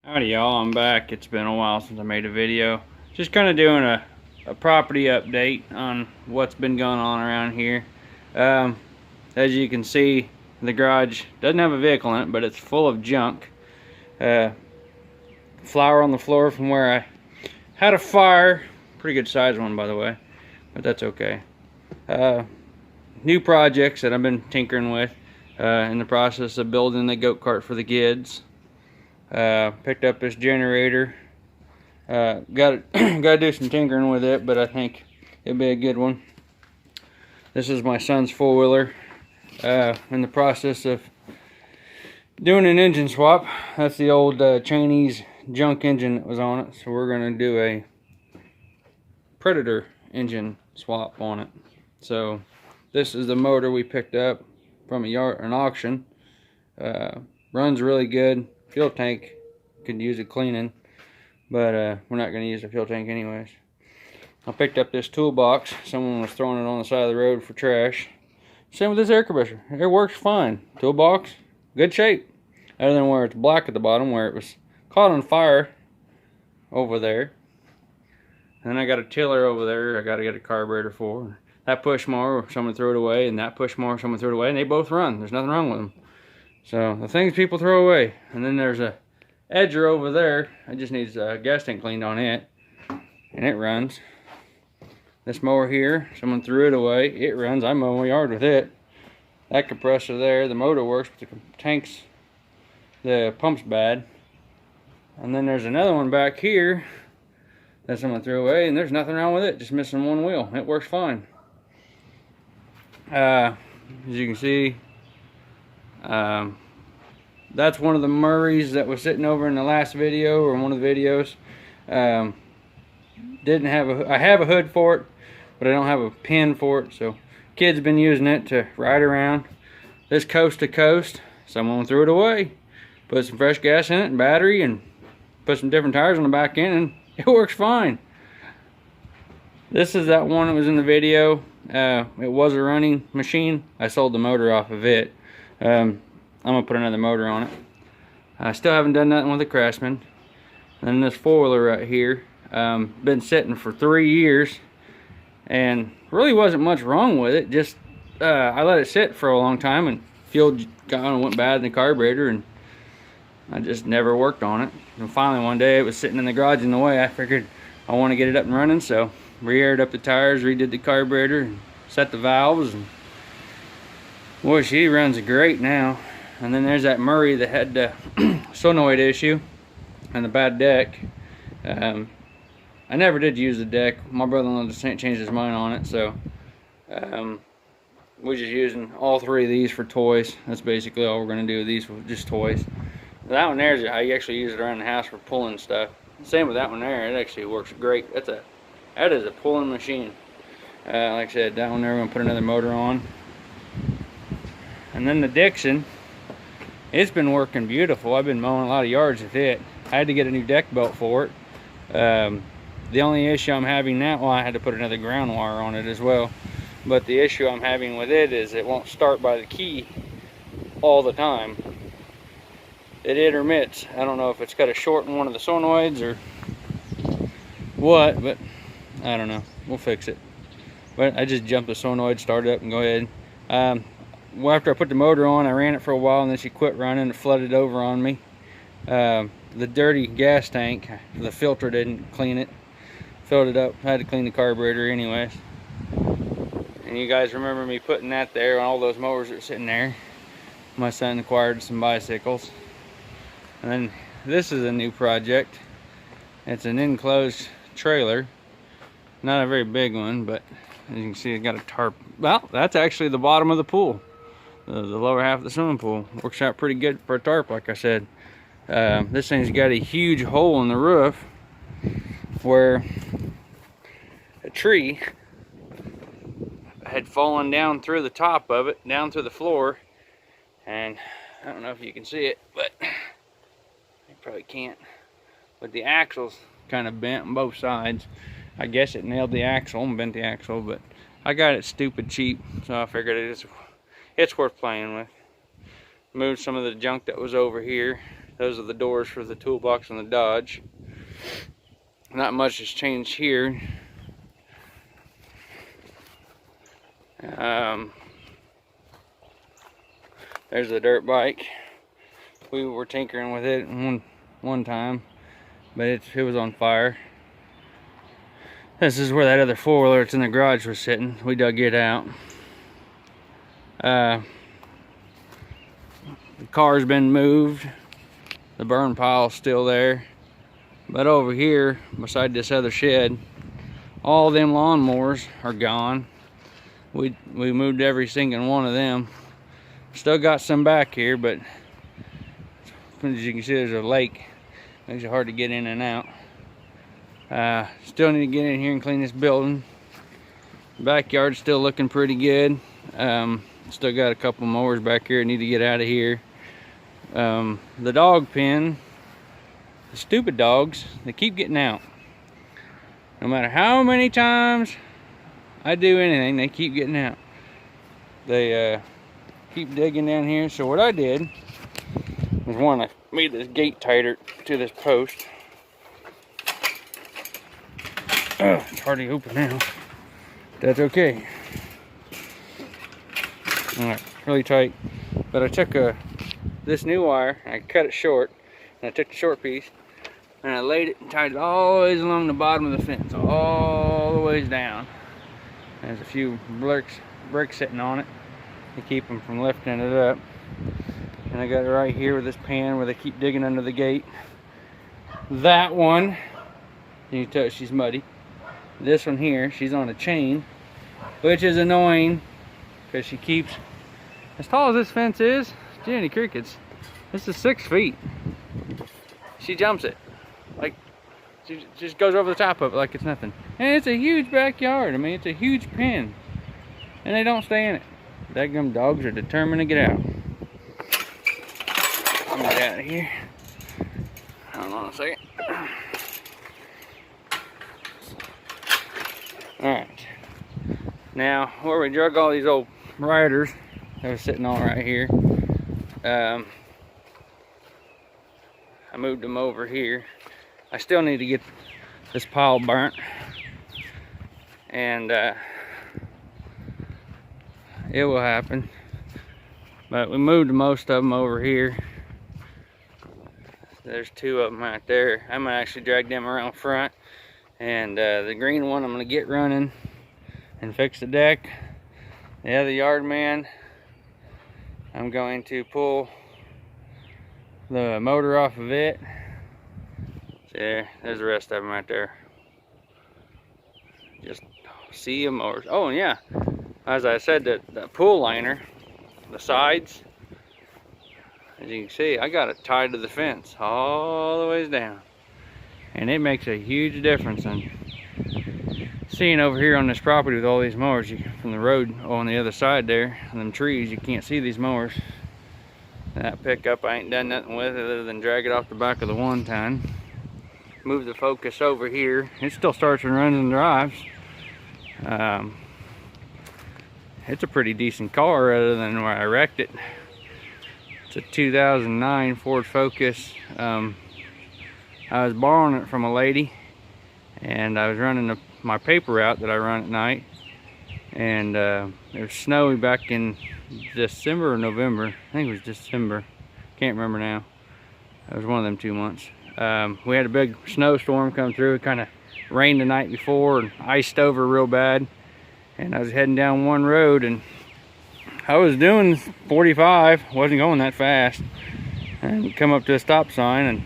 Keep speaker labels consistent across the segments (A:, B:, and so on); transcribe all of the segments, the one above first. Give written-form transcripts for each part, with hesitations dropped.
A: Howdy y'all, I'm back. It's been a while since I made a video. Just kind of doing a property update on what's been going on around here. As you can see, the garage doesn't have a vehicle in it, but it's full of junk. Flour on the floor from where I had a fire. Pretty good sized one, by the way, but that's okay. New projects that I've been tinkering with. In the process of building the goat cart for the kids. Picked up this generator. Got to do some tinkering with it, but I think it'll be a good one. This is my son's four-wheeler. In the process of doing an engine swap. That's the old Chinese junk engine that was on it, so we're going to do a Predator engine swap on it. So this is the motor we picked up from an auction. Runs really good. Fuel tank could use a cleaning, but we're not going to use the fuel tank anyways. I picked up this toolbox. Someone was throwing it on the side of the road for trash. Same with this air compressor. It works fine. Toolbox, good shape. Other than where it's black at the bottom, where it was caught on fire over there. And I got a tiller over there I got to get a carburetor for. That push mower, someone threw it away, and that push mower, someone threw it away, and they both run. There's nothing wrong with them. So the things people throw away. And then there's a edger over there. I just needs a gas tank cleaned on it, and it runs. This mower here, someone threw it away. It runs. I mow my yard with it. That compressor there, the motor works, but the pump's bad. And then there's another one back here that someone threw away, and there's nothing wrong with it, just missing one wheel. It works fine. As you can see, that's one of the Murrays that was sitting over in the last video, or one of the videos. I have a hood for it, but I don't have a pin for it, so kids been using it to ride around. This coast to coast, someone threw it away, put some fresh gas in it and battery, and put some different tires on the back end, and it works fine. This is that one that was in the video. It was a running machine. I sold the motor off of it. I'm gonna put another motor on it. I still haven't done nothing with the Craftsman. And then this four-wheeler right here, been sitting for 3 years, and really wasn't much wrong with it. Just I let it sit for a long time, and fuel went bad in the carburetor, and I just never worked on it. And finally one day it was sitting in the garage in the way. I figured I want to get it up and running, so re-aired up the tires, redid the carburetor, and set the valves, and boy, she runs great now. And then there's that Murray that had the solenoid issue and the bad deck. I never did use the deck. My brother-in-law just changed his mind on it, so we're just using all three of these for toys. That's basically all we're going to do with these, just toys. That one there is how you actually use it around the house for pulling stuff. Same with that one there. It actually works great. That is a pulling machine. Like I said, that one there, we're going to put another motor on. And then the Dixon, it's been working beautiful. I've been mowing a lot of yards with it. I had to get a new deck belt for it. The only issue I'm having now, well, I had to put another ground wire on it as well. But the issue I'm having with it is it won't start by the key all the time. It intermits. I don't know if it's got a short in one of the solenoids or what, but I don't know. We'll fix it. But I just jumped the solenoid, started up, and go ahead. Well, after I put the motor on, I ran it for a while, and then she quit running. It flooded over on me. The dirty gas tank, the filter didn't clean it. Filled it up. I had to clean the carburetor anyways. And you guys remember me putting that there on all those mowers that are sitting there. My son acquired some bicycles. And then this is a new project. It's an enclosed trailer. Not a very big one, but as you can see, it's got a tarp. Well, that's actually the bottom of the pool. The lower half of the swimming pool. Works out pretty good for a tarp, like I said. This thing's got a huge hole in the roof where a tree had fallen down through the top of it, down through the floor. And I don't know if you can see it, but you probably can't. But the axle's kind of bent on both sides. I guess it nailed the axle and bent the axle, but I got it stupid cheap, so I figured it's worth playing with. Moved some of the junk that was over here Those are the doors for the toolbox on the Dodge. Not much has changed here. There's the dirt bike. We were tinkering with it one time, but it was on fire. This is where that other four-wheeler that's in the garage was sitting. We dug it out. The car's been moved. The burn pile's still there. But over here, beside this other shed, all them lawnmowers are gone. We moved every single one of them. Still got some back here, but as you can see, there's a lake. Makes it hard to get in and out. Still need to get in here and clean this building. Backyard's still looking pretty good. Still got a couple mowers back here. Need to get out of here. The dog pen, the stupid dogs, they keep getting out. No matter how many times I do anything, they keep getting out. They keep digging down here. So what I did was, one, I made this gate tighter to this post. It's hard to open now. That's okay. Alright, really tight. But I took this new wire, I cut it short, and I took the short piece, and I laid it and tied it all the way along the bottom of the fence, all the way down. There's a few bricks sitting on it to keep them from lifting it up. And I got it right here with this pan where they keep digging under the gate. That one, you can tell she's muddy. This one here, she's on a chain, which is annoying because she keeps, as tall as this fence is, Jenny crickets, this is 6 feet. She jumps it, like she just goes over the top of it like it's nothing. And it's a huge backyard. I mean, it's a huge pen, and they don't stay in it. Daggum dogs are determined to get out. Let me get out of here. Hold on a second. Alright. Now, where we drug all these old riders that was sitting on right here, I moved them over here. I still need to get this pile burnt, and it will happen. But we moved most of them over here. There's 2 of them right there. I'm gonna actually drag them around front, and the green one I'm gonna get running and fix the deck. The other yard man, I'm going to pull the motor off of it. There's the rest of them right there. Just see them. Or oh, and yeah, as I said, that pull liner, the sides, as you can see, I got it tied to the fence all the ways down, and it makes a huge difference. And seeing over here on this property with all these mowers, from the road on the other side there, and them trees, you can't see these mowers. That pickup I ain't done nothing with other than drag it off the back of the 1-ton. Move the Focus over here. It still starts and runs and drives. It's a pretty decent car other than where I wrecked it. It's a 2009 Ford Focus. I was borrowing it from a lady, and I was running my paper route that I run at night, and it was snowy back in December or November. I think it was December. Can't remember now. It was one of them 2 months. We had a big snowstorm come through. It kind of rained the night before and iced over real bad. And I was heading down one road, and I was doing 45. Wasn't going that fast. And come up to a stop sign, and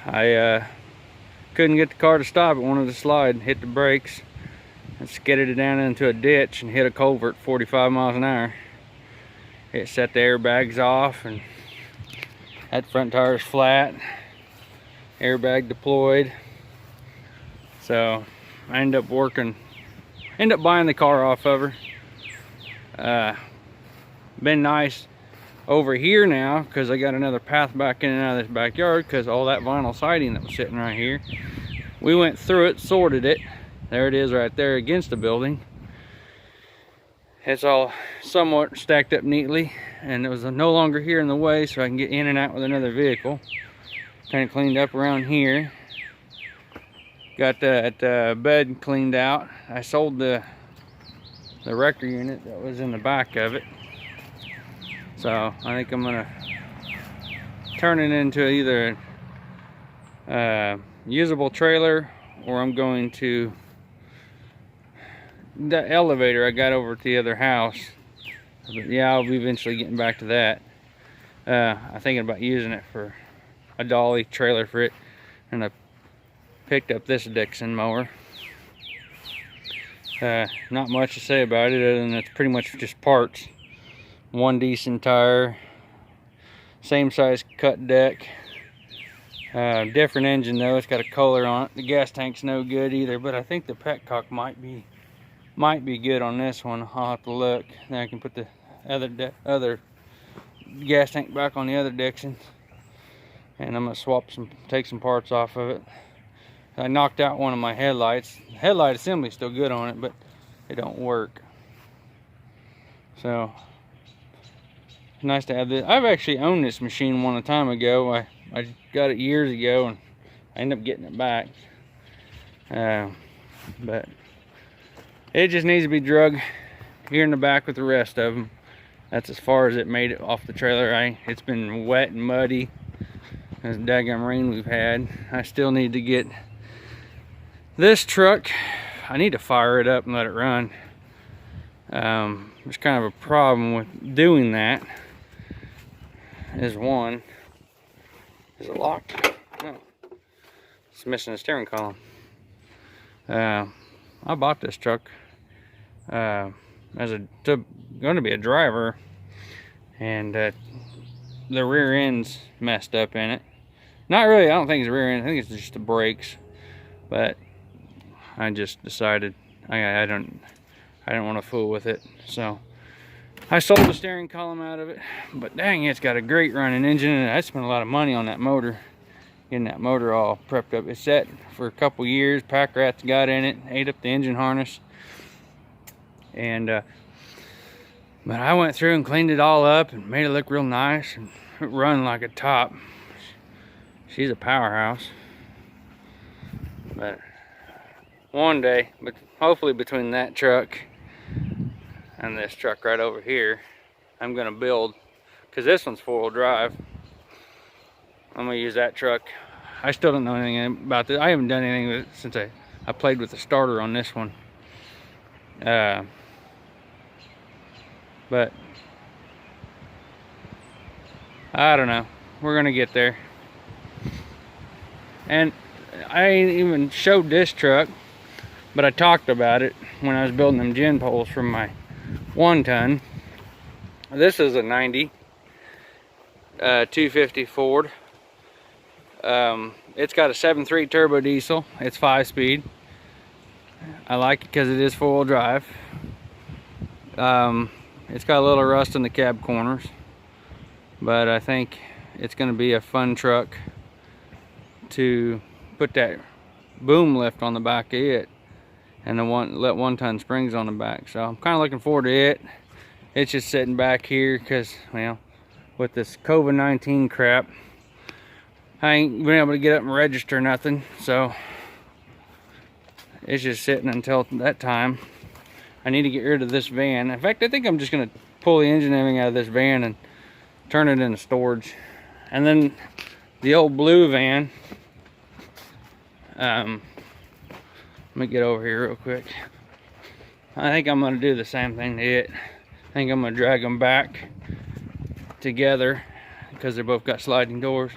A: I couldn't get the car to stop. It wanted to slide, hit the brakes, and skidded it down into a ditch and hit a culvert 45 miles an hour. It set the airbags off, and that front tire's flat, airbag deployed. So I ended up buying the car off of her. Been nice over here now, because I got another path back in and out of this backyard, because all that vinyl siding that was sitting right here, we went through it, sorted it. There it is right there against the building. it's all somewhat stacked up neatly, and it was no longer here in the way, so I can get in and out with another vehicle. Kind of cleaned up around here. Got that bed cleaned out. I sold the wrecker unit that was in the back of it, so I think I'm gonna turn it into either a usable trailer, or I'm going to, the elevator I got over at the other house, but yeah, I'll be eventually getting back to that. I'm thinking about using it for a dolly trailer for it, and I picked up this Dixon mower. Not much to say about it other than it's pretty much just parts. One decent tire, same size cut deck, different engine though. It's got a Kohler on it. The gas tank's no good either, but I think the petcock might be good on this one. I'll have to look. Then I can put the other gas tank back on the other Dixon, and I'm gonna take some parts off of it. I knocked out one of my headlights. The headlight assembly's still good on it, but it don't work. So nice to have this. I've actually owned this machine a time ago. I got it years ago, and I ended up getting it back. But it just needs to be drug here in the back with the rest of them. That's as far as it made it off the trailer. It's been wet and muddy as daggum rain we've had. I still need to get this truck. I need to fire it up and let it run. There's kind of a problem with doing that. Is one, is it locked? No, it's missing a steering column. I bought this truck as going to be a driver, and the rear end's messed up in it. Not really. I don't think it's the rear end. I think it's just the brakes. But I just decided I don't want to fool with it, so I sold the steering column out of it. But dang, it's got a great running engine, and I spent a lot of money on that motor, getting that motor all prepped up. It's set for a couple years. Pack rats got in it, ate up the engine harness, and but I went through and cleaned it all up and made it look real nice and run like a top. She's a powerhouse. But one day, but hopefully between that truck and this truck right over here, I'm gonna build, because this one's 4-wheel drive. I'm gonna use that truck. I still don't know anything about this. I haven't done anything with it since I played with the starter on this one. But I don't know. We're gonna get there. And I ain't even showed this truck, but I talked about it when I was building them gin poles from my 1-ton. This is a 90 250 Ford. It's got a 7.3 turbo diesel. It's 5-speed. I like it because it is 4-wheel drive. It's got a little rust in the cab corners, but I think it's going to be a fun truck to put that boom lift on the back of it, and let 1-ton springs on the back. So I'm kind of looking forward to it. It's just sitting back here because, well, with this COVID-19 crap, I ain't been able to get up and register nothing, so it's just sitting until that time. I need to get rid of this van. In fact, I think I'm just gonna pull the engine and everything out of this van and turn it into storage. And then the old blue van, let me get over here real quick. I think I'm gonna do the same thing to it. I think I'm gonna drag them back together because they're both got sliding doors.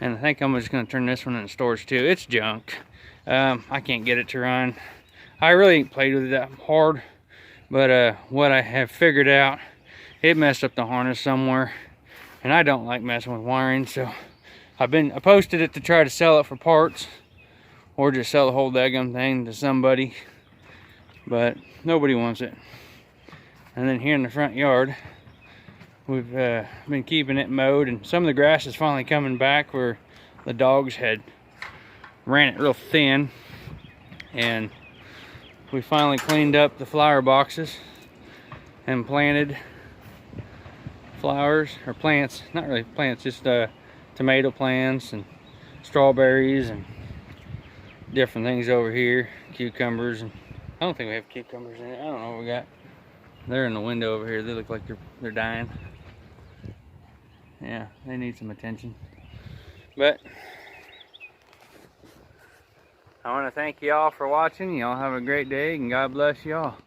A: And I think I'm just gonna turn this one into storage too. It's junk. I can't get it to run. I really ain't played with it that hard, but what I have figured out, it messed up the harness somewhere, and I don't like messing with wiring, so I posted it to try to sell it for parts, or just sell the whole daggum thing to somebody, but nobody wants it. And then here in the front yard, we've been keeping it mowed, and some of the grass is finally coming back where the dogs had ran it real thin, and we finally cleaned up the flower boxes, and planted flowers, or plants, not really plants, just tomato plants and strawberries and different things over here, cucumbers, and I don't think we have cucumbers in it. I don't know what we got. They're in the window over here. They look like they're dying. Yeah, they need some attention. But I want to thank y'all for watching. Y'all have a great day, and God bless y'all.